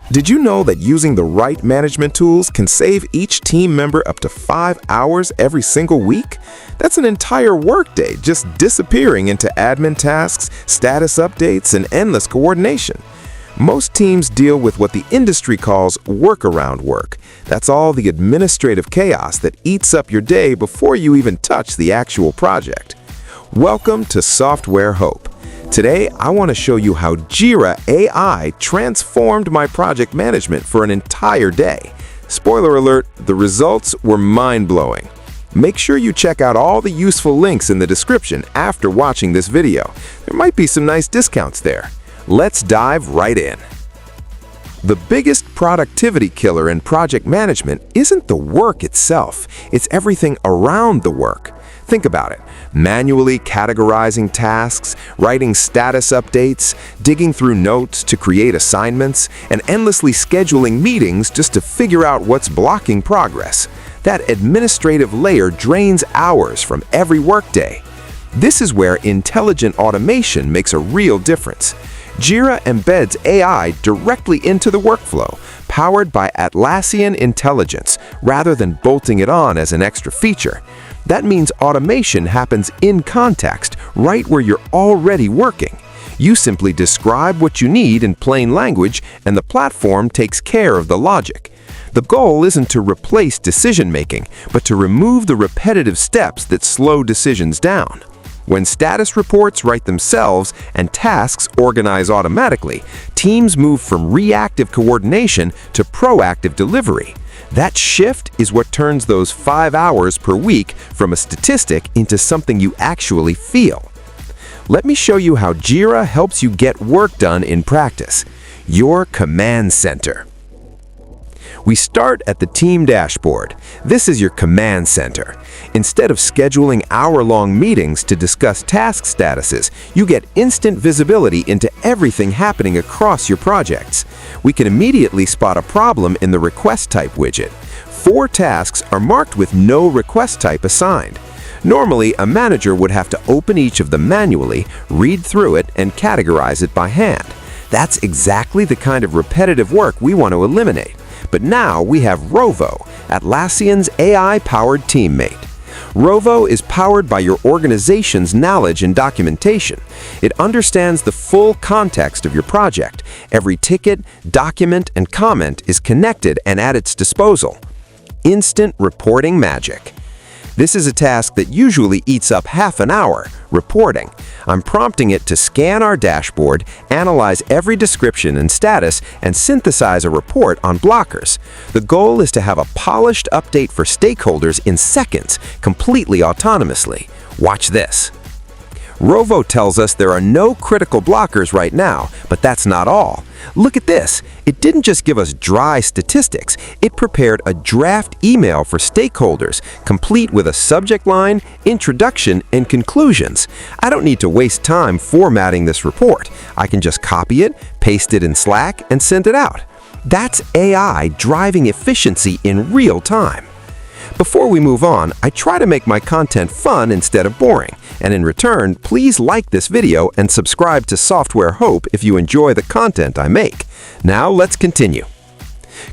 Did you know that using the right management tools can save each team member up to 5 hours every single week? That's an entire workday just disappearing into admin tasks, status updates, and endless coordination. Most teams deal with what the industry calls workaround work. That's all the administrative chaos that eats up your day before you even touch the actual project. Welcome to SoftwareHope. Today, I want to show you how Jira AI transformed my project management for an entire day. Spoiler alert, the results were mind-blowing. Make sure you check out all the useful links in the description after watching this video. There might be some nice discounts there. Let's dive right in. The biggest productivity killer in project management isn't the work itself, it's everything around the work. Think about it. Manually categorizing tasks, writing status updates, digging through notes to create assignments, and endlessly scheduling meetings just to figure out what's blocking progress. That administrative layer drains hours from every workday. This is where intelligent automation makes a real difference. Jira embeds AI directly into the workflow, powered by Atlassian Intelligence, rather than bolting it on as an extra feature. That means automation happens in context, right where you're already working. You simply describe what you need in plain language, and the platform takes care of the logic. The goal isn't to replace decision-making, but to remove the repetitive steps that slow decisions down. When status reports write themselves and tasks organize automatically, teams move from reactive coordination to proactive delivery. That shift is what turns those 5 hours per week from a statistic into something you actually feel. Let me show you how Jira helps you get work done in practice. Your command center. We start at the team dashboard. This is your command center. Instead of scheduling hour-long meetings to discuss task statuses, you get instant visibility into everything happening across your projects. We can immediately spot a problem in the request type widget. 4 tasks are marked with no request type assigned. Normally, a manager would have to open each of them manually, read through it, and categorize it by hand. That's exactly the kind of repetitive work we want to eliminate. But now we have Rovo, Atlassian's AI-powered teammate. Rovo is powered by your organization's knowledge and documentation. It understands the full context of your project. Every ticket, document, and comment is connected and at its disposal. Instant reporting magic. This is a task that usually eats up half an hour, reporting. I'm prompting it to scan our dashboard, analyze every description and status, and synthesize a report on blockers. The goal is to have a polished update for stakeholders in seconds, completely autonomously. Watch this. Rovo tells us there are no critical blockers right now, but that's not all. Look at this. It didn't just give us dry statistics. It prepared a draft email for stakeholders, complete with a subject line, introduction, and conclusions. I don't need to waste time formatting this report. I can just copy it, paste it in Slack, and send it out. That's AI driving efficiency in real time. Before we move on, I try to make my content fun instead of boring. And in return, please like this video and subscribe to SoftwareHope if you enjoy the content I make. Now let's continue.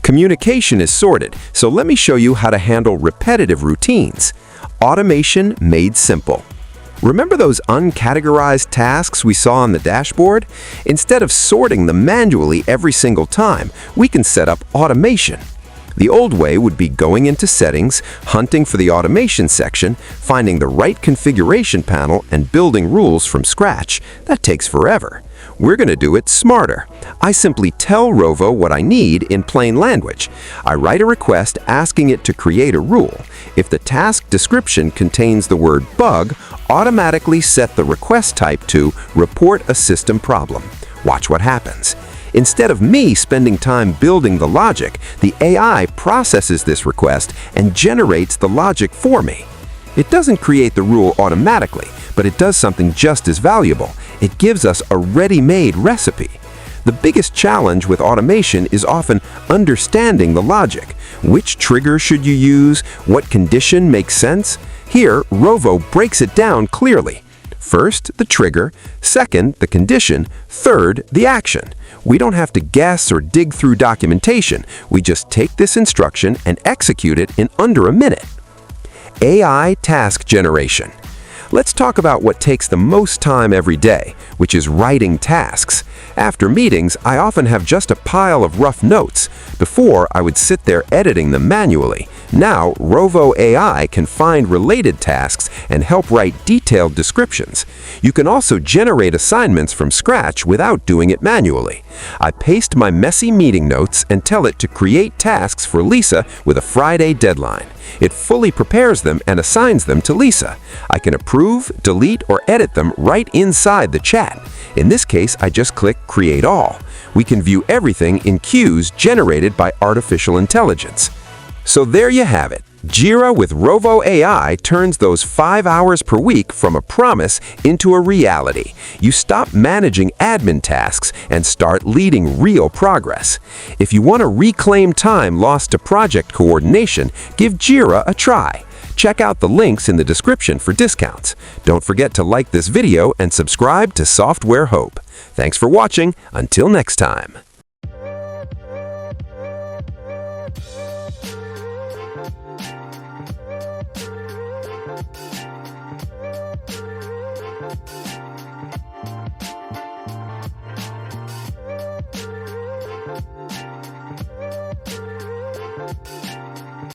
Communication is sorted, so let me show you how to handle repetitive routines. Automation made simple. Remember those uncategorized tasks we saw on the dashboard? Instead of sorting them manually every single time, we can set up automation. The old way would be going into Settings, hunting for the Automation section, finding the right configuration panel, and building rules from scratch. That takes forever. We're going to do it smarter. I simply tell Rovo what I need in plain language. I write a request asking it to create a rule. If the task description contains the word bug, automatically set the request type to Report a System Problem. Watch what happens. Instead of me spending time building the logic, the AI processes this request and generates the logic for me. It doesn't create the rule automatically, but it does something just as valuable. It gives us a ready-made recipe. The biggest challenge with automation is often understanding the logic. Which trigger should you use? What condition makes sense? Here, Rovo breaks it down clearly. First, the trigger. Second, the condition. Third, the action. We don't have to guess or dig through documentation. We just take this instruction and execute it in under a minute. AI task generation. Let's talk about what takes the most time every day, which is writing tasks. After meetings, I often have just a pile of rough notes. Before, I would sit there editing them manually. Now, Rovo AI can find related tasks and help write detailed descriptions. You can also generate assignments from scratch without doing it manually. I paste my messy meeting notes and tell it to create tasks for Lisa with a Friday deadline. It fully prepares them and assigns them to Lisa. I can approve, delete, or edit them right inside the chat. In this case, I just click Create All. We can view everything in queues generated by artificial intelligence. So there you have it. Jira with Rovo AI turns those 5 hours per week from a promise into a reality. You stop managing admin tasks and start leading real progress. If you want to reclaim time lost to project coordination, give Jira a try. Check out the links in the description for discounts. Don't forget to like this video and subscribe to SoftwareHope. Thanks for watching. Until next time.